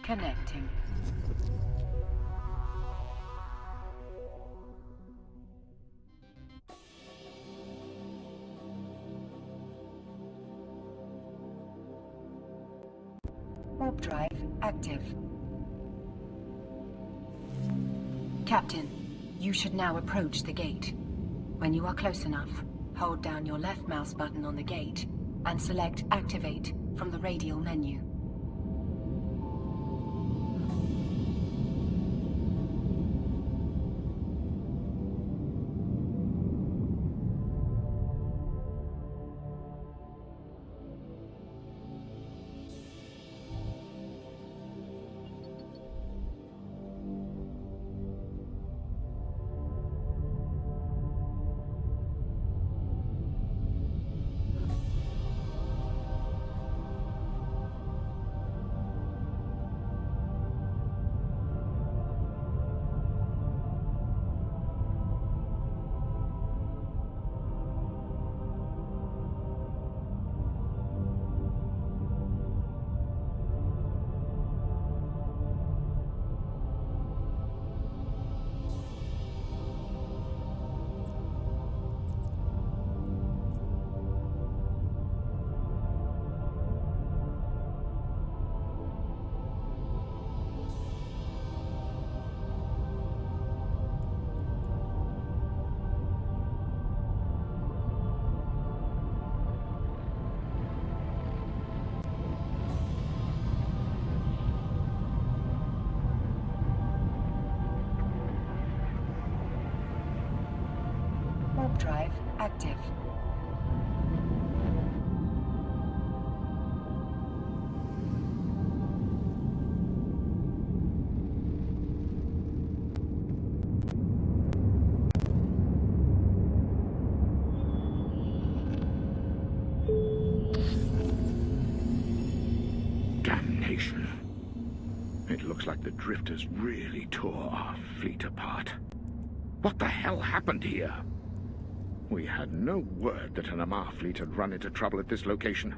Connecting. Warp drive active. Captain, you should now approach the gate. When you are close enough, hold down your left mouse button on the gate and select Activate from the radial menu. Warp drive active. Damnation. It looks like the drifters really tore our fleet apart. What the hell happened here? We had no word that an Amarr fleet had run into trouble at this location.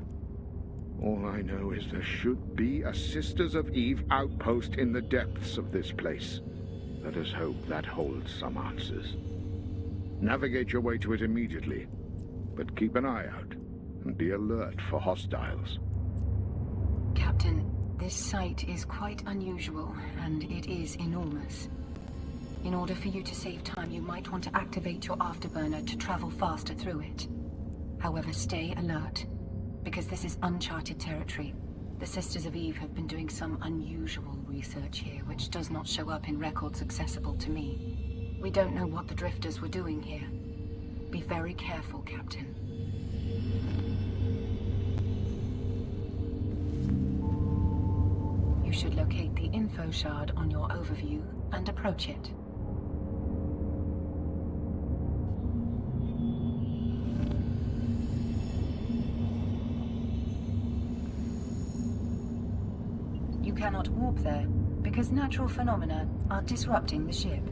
All I know is there should be a Sisters of Eve outpost in the depths of this place. Let us hope that holds some answers. Navigate your way to it immediately, but keep an eye out and be alert for hostiles. Captain, this site is quite unusual, and it is enormous. In order for you to save time, you might want to activate your afterburner to travel faster through it. However, stay alert, because this is uncharted territory. The Sisters of Eve have been doing some unusual research here, which does not show up in records accessible to me. We don't know what the drifters were doing here. Be very careful, Captain. You should locate the info shard on your overview and approach it. You cannot warp there, because natural phenomena are disrupting the ship.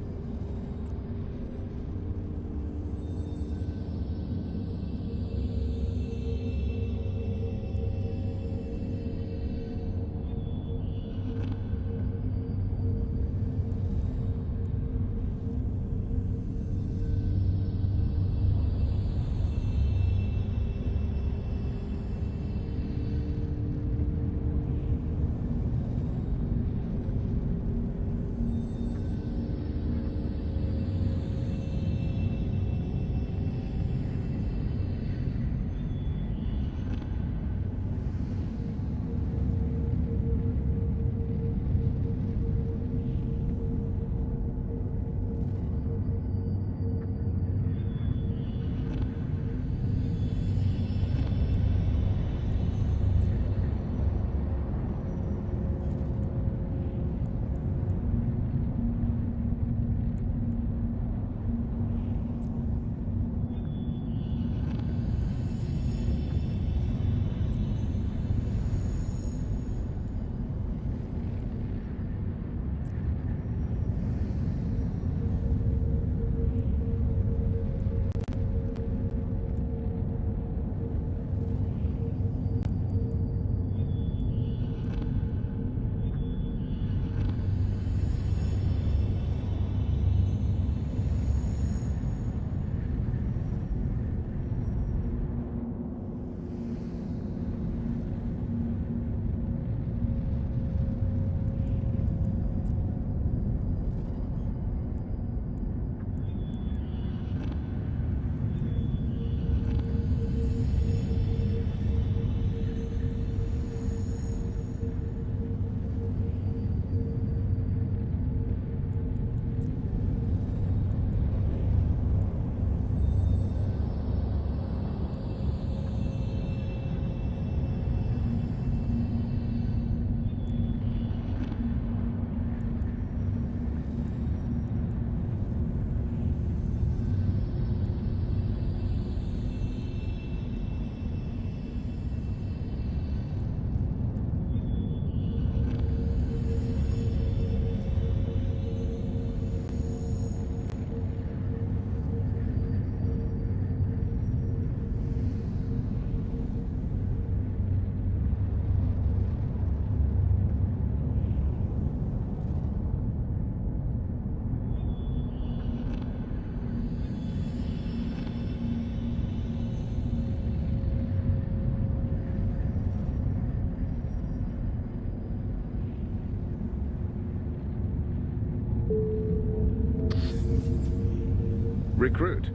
Recruit.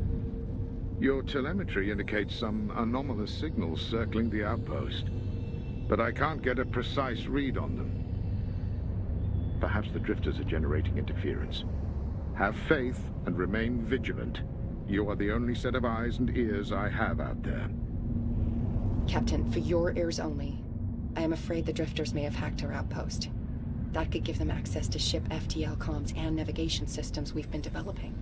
Your telemetry indicates some anomalous signals circling the outpost, but I can't get a precise read on them. Perhaps the drifters are generating interference. Have faith and remain vigilant. You are the only set of eyes and ears I have out there. Captain, for your ears only, I am afraid the drifters may have hacked our outpost. That could give them access to ship FTL comms and navigation systems we've been developing.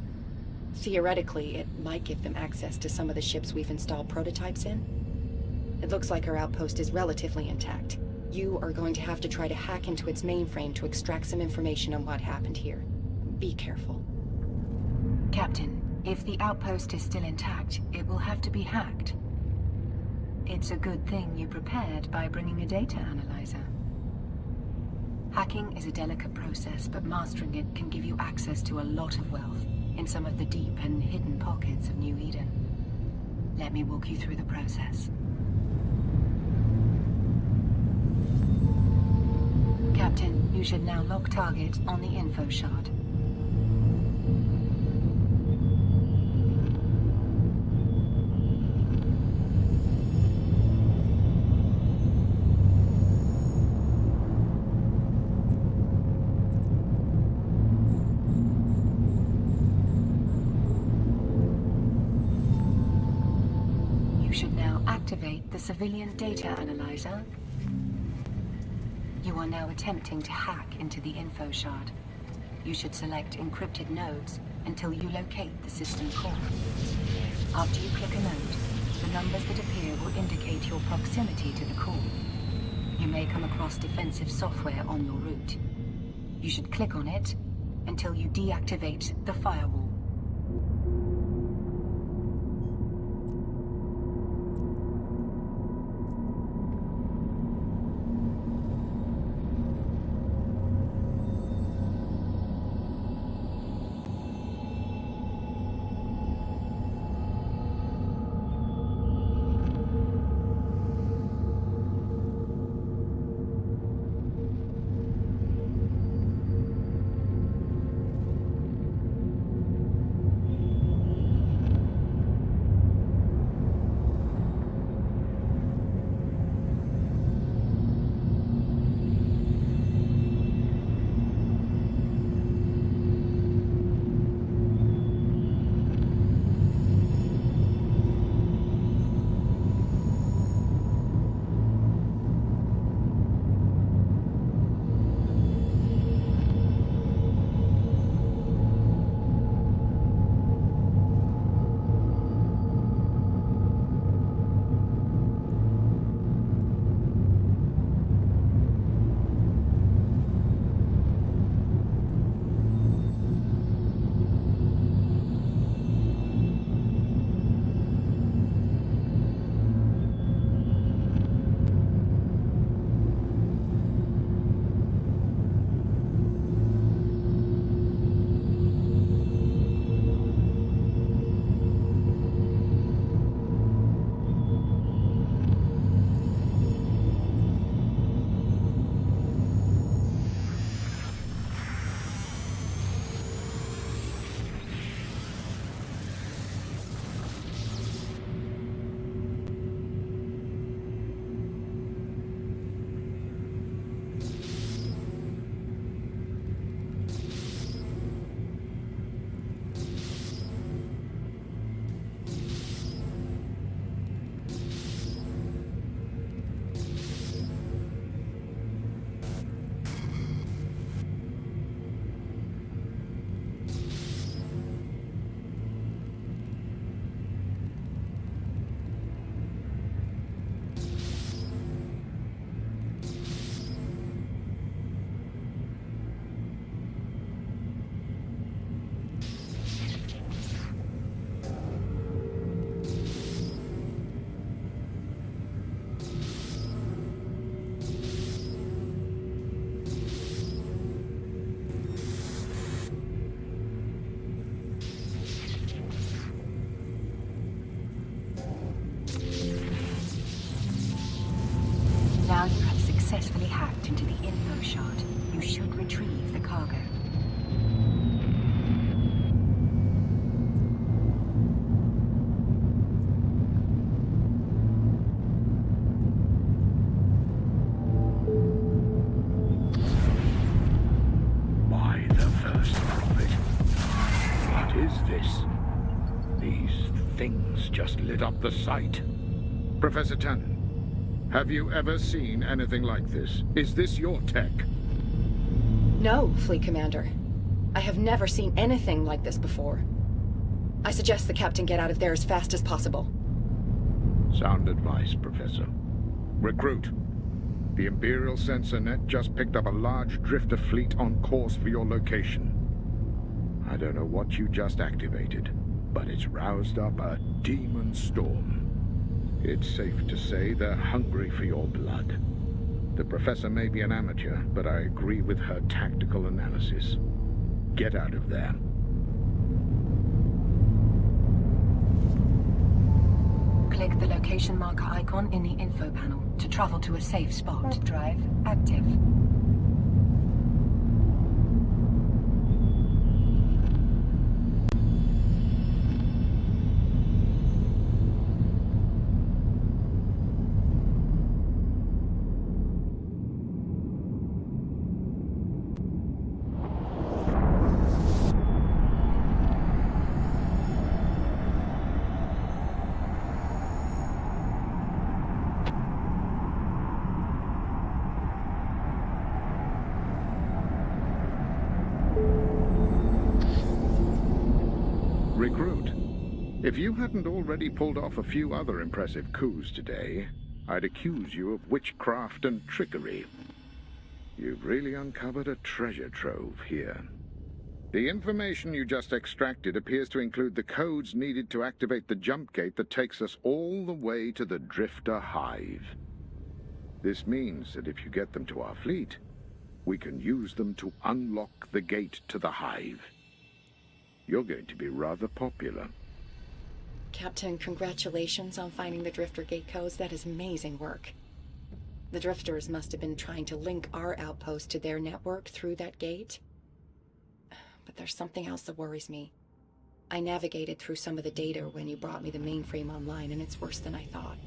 Theoretically, it might give them access to some of the ships we've installed prototypes in. It looks like our outpost is relatively intact. You are going to have to try to hack into its mainframe to extract some information on what happened here. Be careful. Captain, if the outpost is still intact, it will have to be hacked. It's a good thing you prepared by bringing a data analyzer. Hacking is a delicate process, but mastering it can give you access to a lot of wealth in some of the deep and hidden pockets of New Eden. Let me walk you through the process. Captain, you should now lock target on the info shard. You should now activate the civilian data analyzer. You are now attempting to hack into the info shard. You should select encrypted nodes until you locate the system core. After you click a node, the numbers that appear will indicate your proximity to the core. You may come across defensive software on your route. You should click on it until you deactivate the firewall. Now you have successfully hacked into the info shard. You should retrieve the cargo. up the site. Professor Tannen, have you ever seen anything like this? Is this your tech? No, Fleet Commander. I have never seen anything like this before. I suggest the Captain get out of there as fast as possible. Sound advice, Professor. Recruit. The Imperial sensor net just picked up a large drifter fleet on course for your location. I don't know what you just activated, but it's roused up a demon storm. It's safe to say they're hungry for your blood. The Professor may be an amateur, but I agree with her tactical analysis. Get out of there. Click the location marker icon in the info panel to travel to a safe spot. Warp drive active. Recruit, if you hadn't already pulled off a few other impressive coups today, I'd accuse you of witchcraft and trickery. You've really uncovered a treasure trove here. The information you just extracted appears to include the codes needed to activate the jump gate that takes us all the way to the Drifter Hive. This means that if you get them to our fleet, we can use them to unlock the gate to the Hive. You're going to be rather popular. Captain, congratulations on finding the Drifter Gate codes. That is amazing work. The Drifters must have been trying to link our outpost to their network through that gate. But there's something else that worries me. I navigated through some of the data when you brought me the mainframe online, and it's worse than I thought.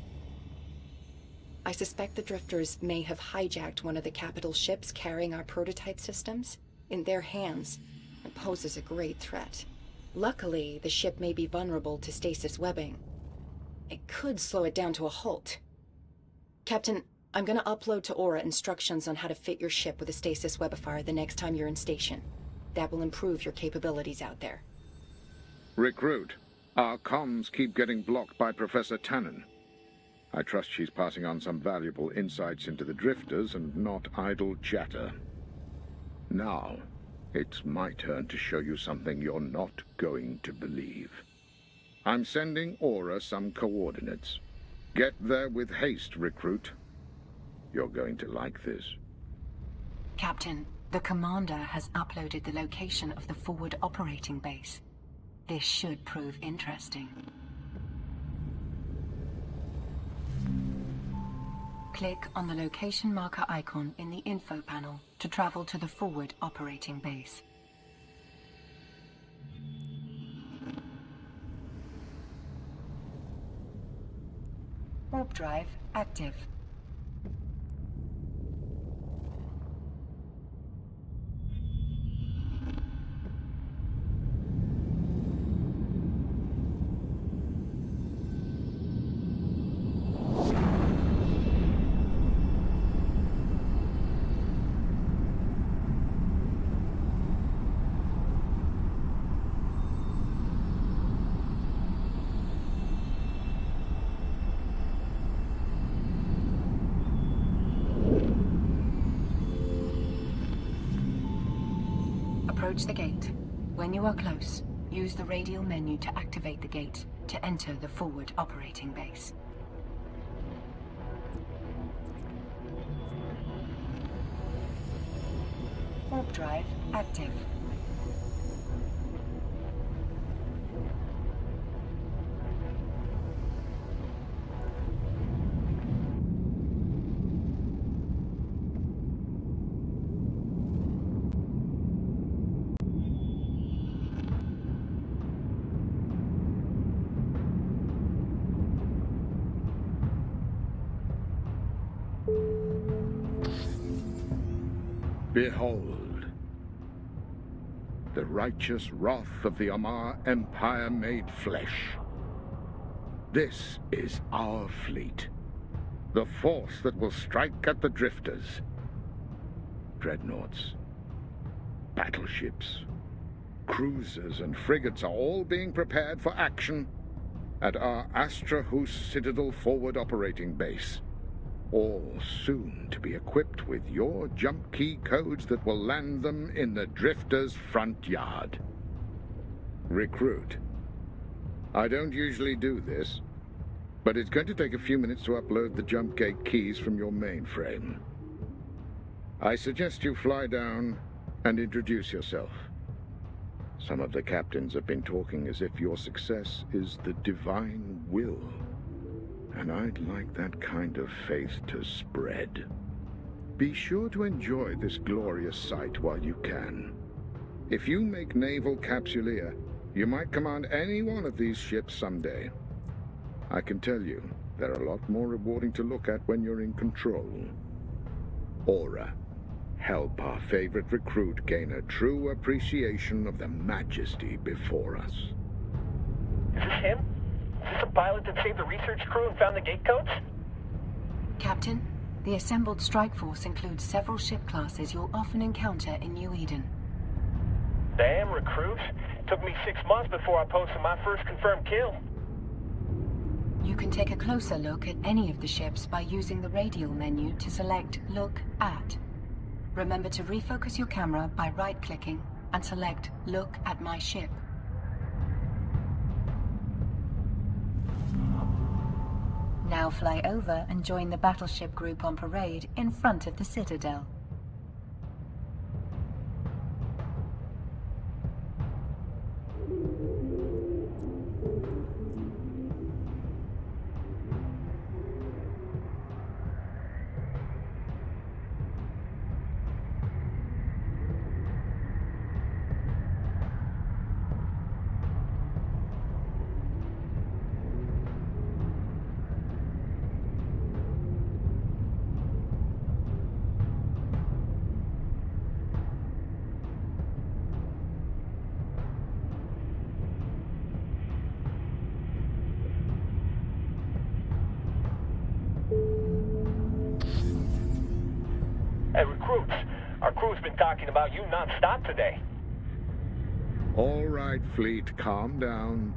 I suspect the Drifters may have hijacked one of the capital ships carrying our prototype systems. In their hands, it poses a great threat. Luckily, the ship may be vulnerable to stasis webbing. It could slow it down to a halt. Captain, I'm gonna upload to Aura instructions on how to fit your ship with a stasis webifier the next time you're in station. That will improve your capabilities out there. Recruit, our comms keep getting blocked by Professor Tannen. I trust she's passing on some valuable insights into the Drifters and not idle chatter. Now, it's my turn to show you something you're not going to believe. I'm sending Aura some coordinates. Get there with haste, Recruit. You're going to like this. Captain, the Commander has uploaded the location of the forward operating base. This should prove interesting. Click on the location marker icon in the info panel to travel to the forward operating base. Warp drive active. Approach the gate. When you are close, use the radial menu to activate the gate to enter the forward operating base. Warp drive active. Behold, the righteous wrath of the Amarr Empire made flesh. This is our fleet. The force that will strike at the drifters. Dreadnoughts, battleships, cruisers and frigates are all being prepared for action at our Astrahus Citadel forward operating base. All soon to be equipped with your jump key codes that will land them in the drifters' front yard. Recruit. I don't usually do this, but it's going to take a few minutes to upload the jump gate keys from your mainframe. I suggest you fly down and introduce yourself. Some of the captains have been talking as if your success is the divine will. And I'd like that kind of faith to spread. Be sure to enjoy this glorious sight while you can. If you make Naval Capsuleer, you might command any one of these ships someday. I can tell you, they're a lot more rewarding to look at when you're in control. Aura. Help our favorite recruit gain a true appreciation of the majesty before us. Is this him? Is this the pilot that saved the research crew and found the gate codes? Captain, the assembled strike force includes several ship classes you'll often encounter in New Eden. Damn, recruits. Took me 6 months before I posted my first confirmed kill. You can take a closer look at any of the ships by using the radial menu to select Look At. Remember to refocus your camera by right-clicking and select Look at My Ship. Now fly over and join the battleship group on parade in front of the Citadel. Hey, recruits. Our crew's been talking about you non-stop today. All right, fleet, calm down.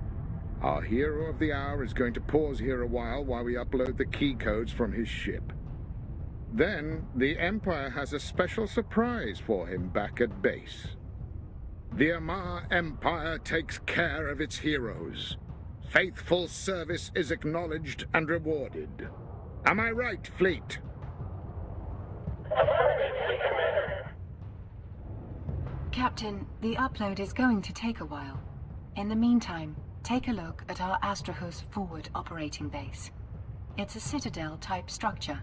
Our hero of the hour is going to pause here a while we upload the key codes from his ship. Then, the Empire has a special surprise for him back at base. The Amarr Empire takes care of its heroes. Faithful service is acknowledged and rewarded. Am I right, fleet? Captain, the upload is going to take a while. In the meantime, take a look at our Astrahus forward operating base. It's a Citadel-type structure.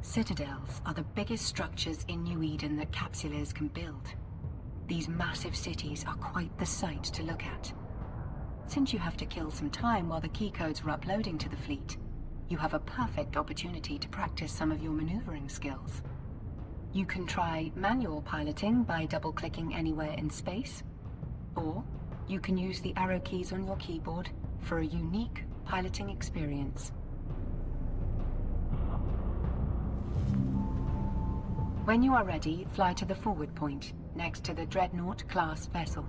Citadels are the biggest structures in New Eden that Capsuleers can build. These massive cities are quite the sight to look at. Since you have to kill some time while the key codes are uploading to the fleet, you have a perfect opportunity to practice some of your maneuvering skills. You can try manual piloting by double-clicking anywhere in space, or you can use the arrow keys on your keyboard for a unique piloting experience. When you are ready, fly to the forward point, next to the Dreadnought-class vessel.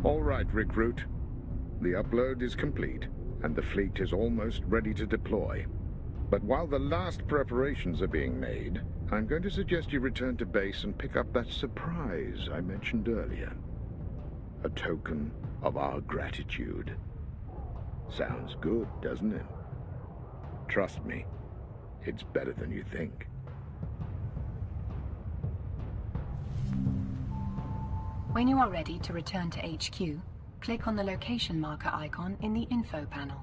All right, recruit. The upload is complete, and the fleet is almost ready to deploy. But while the last preparations are being made, I'm going to suggest you return to base and pick up that surprise I mentioned earlier. A token of our gratitude. Sounds good, doesn't it? Trust me, it's better than you think. When you are ready to return to HQ, click on the location marker icon in the info panel.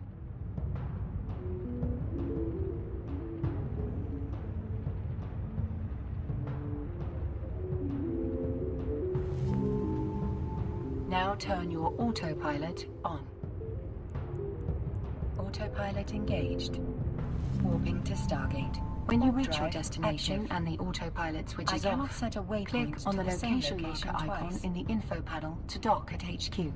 Now turn your autopilot on. Autopilot engaged. Warping to Stargate. When you reach your destination and the autopilot switches off, set a waypoint, click on the location marker icon in the info panel to dock at HQ.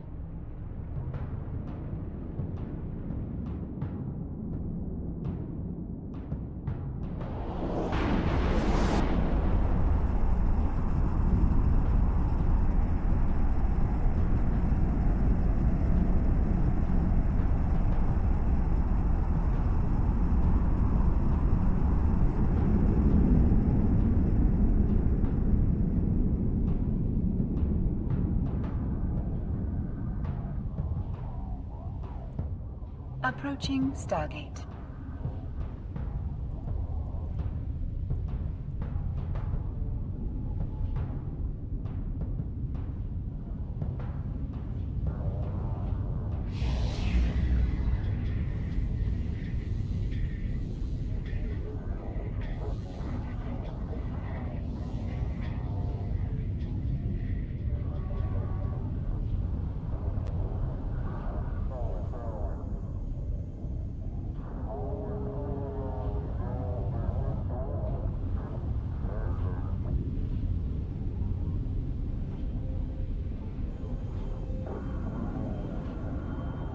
Approaching Stargate.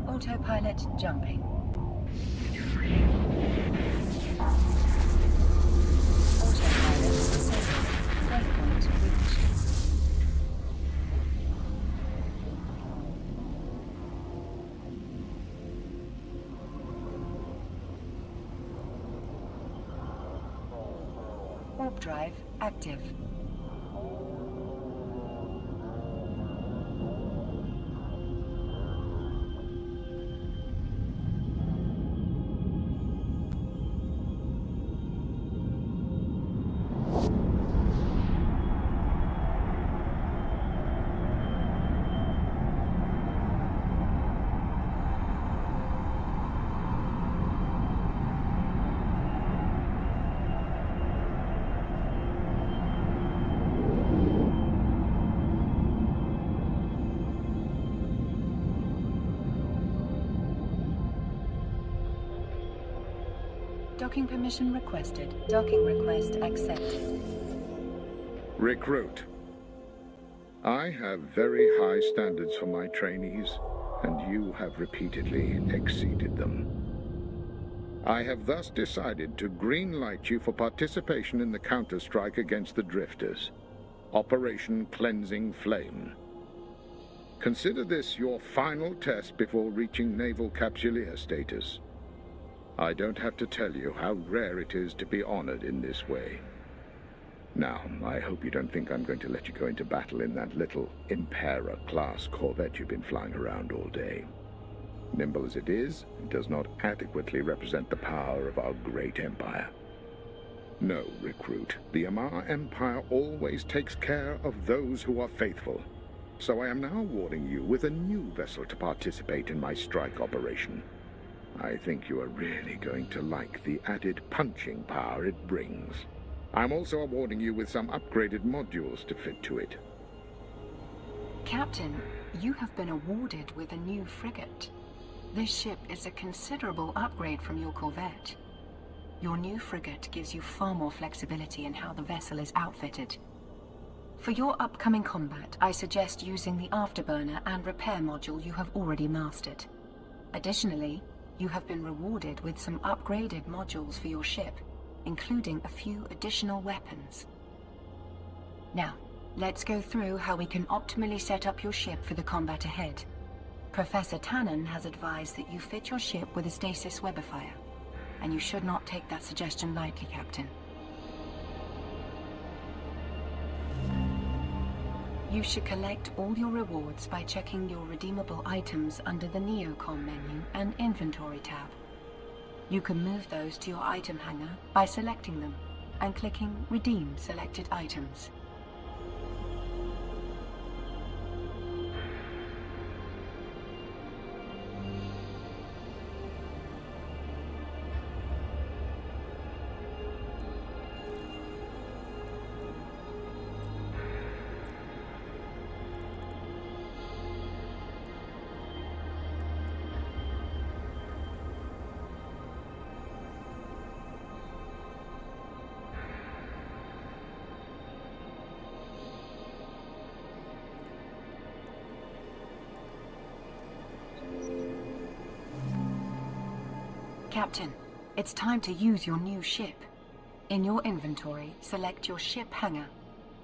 Autopilot jumping. Autopilot disabled. Waypoint reached. Warp drive active. Docking permission requested. Docking request accepted. Recruit. I have very high standards for my trainees, and you have repeatedly exceeded them. I have thus decided to green-light you for participation in the counter-strike against the Drifters. Operation Cleansing Flame. Consider this your final test before reaching Naval Capsuleer status. I don't have to tell you how rare it is to be honored in this way. Now, I hope you don't think I'm going to let you go into battle in that little Impera-class corvette you've been flying around all day. Nimble as it is, it does not adequately represent the power of our great empire. No, recruit, the Amarr Empire always takes care of those who are faithful. So I am now awarding you with a new vessel to participate in my strike operation. I think you are really going to like the added punching power it brings. I'm also awarding you with some upgraded modules to fit to it. Captain, you have been awarded with a new frigate. This ship is a considerable upgrade from your corvette. Your new frigate gives you far more flexibility in how the vessel is outfitted. For your upcoming combat, I suggest using the afterburner and repair module you have already mastered. Additionally, you have been rewarded with some upgraded modules for your ship, including a few additional weapons. Now, Let's go through how we can optimally set up your ship for the combat ahead. Professor Tannen has advised that you fit your ship with a stasis webifier, and you should not take that suggestion lightly, Captain. You should collect all your rewards by checking your redeemable items under the Neocom menu and Inventory tab. You can move those to your item hanger by selecting them and clicking Redeem Selected Items. Captain, it's time to use your new ship. In your inventory, select your ship hangar.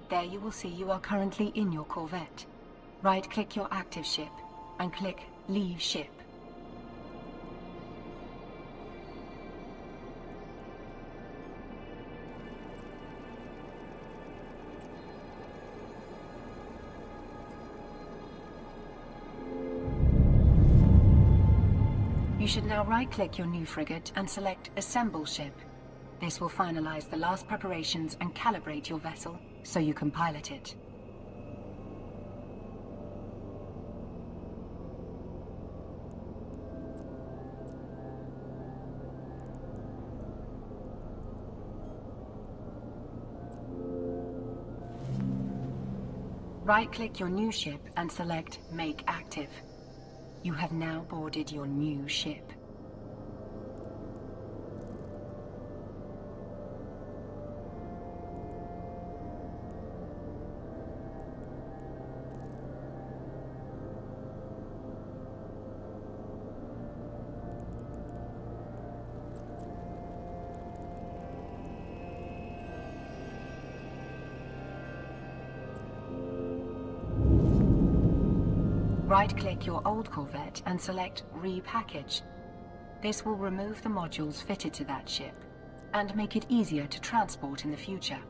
There you will see you are currently in your Corvette. Right-click your active ship and click Leave Ship. You should now right-click your new frigate and select Assemble Ship. This will finalize the last preparations and calibrate your vessel so you can pilot it. Right-click your new ship and select Make Active. You have now boarded your new ship. Right-click your old Corvette and select Repackage. This will remove the modules fitted to that ship and make it easier to transport in the future.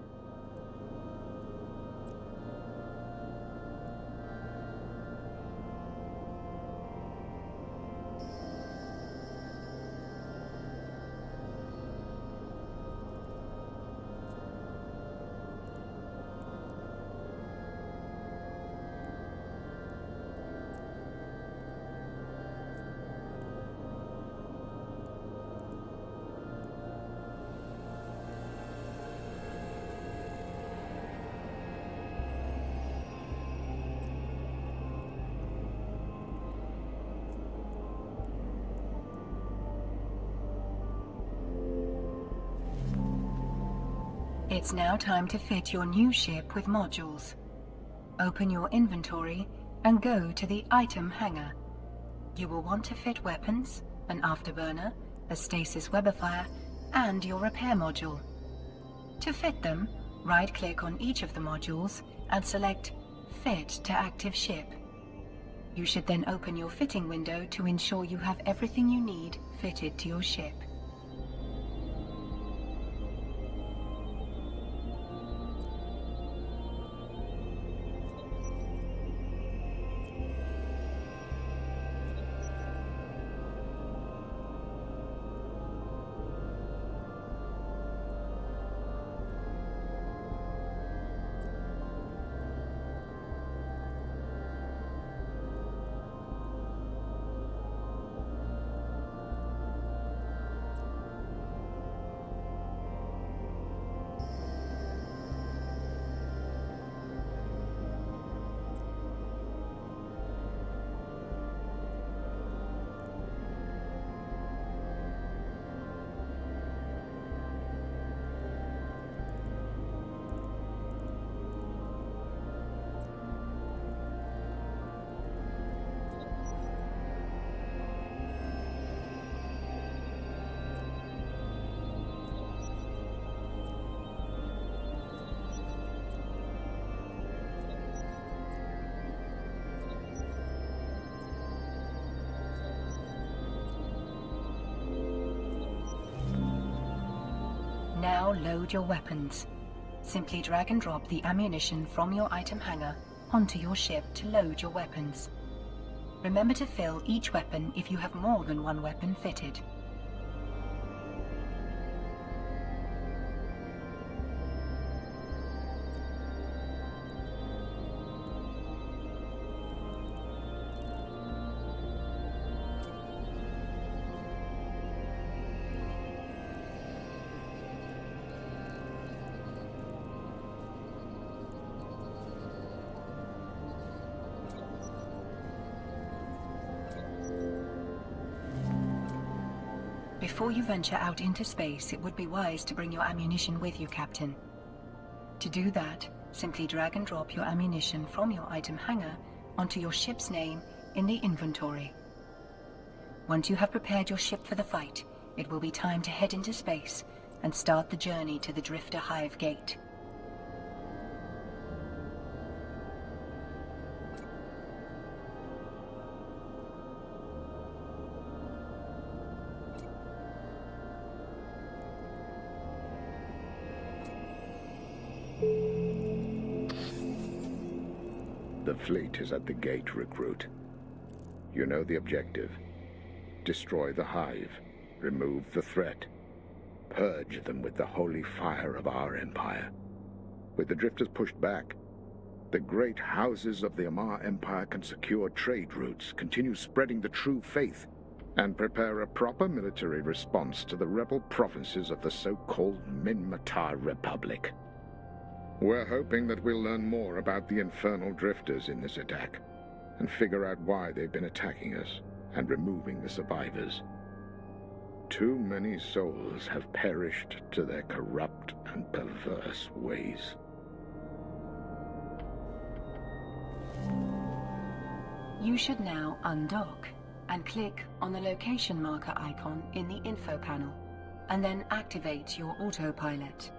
It's now time to fit your new ship with modules. Open your inventory and go to the item hangar. You will want to fit weapons, an afterburner, a stasis webifier, and your repair module. To fit them, right-click on each of the modules and select Fit to Active Ship. You should then open your fitting window to ensure you have everything you need fitted to your ship. Now load your weapons. Simply drag and drop the ammunition from your item hanger onto your ship to load your weapons. Remember to fill each weapon if you have more than one weapon fitted. Before you venture out into space, it would be wise to bring your ammunition with you, Captain. To do that, simply drag and drop your ammunition from your item hanger onto your ship's name in the inventory. Once you have prepared your ship for the fight, it will be time to head into space and start the journey to the Drifter Hive Gate. The fleet is at the gate, recruit. You know the objective. Destroy the Hive. Remove the threat. Purge them with the holy fire of our empire. With the Drifters pushed back, the great houses of the Amarr Empire can secure trade routes, continue spreading the true faith, and prepare a proper military response to the rebel provinces of the so-called Minmatar Republic. We're hoping that we'll learn more about the infernal drifters in this attack, and figure out why they've been attacking us and removing the survivors. Too many souls have perished to their corrupt and perverse ways. You should now undock and click on the location marker icon in the info panel, and then activate your autopilot.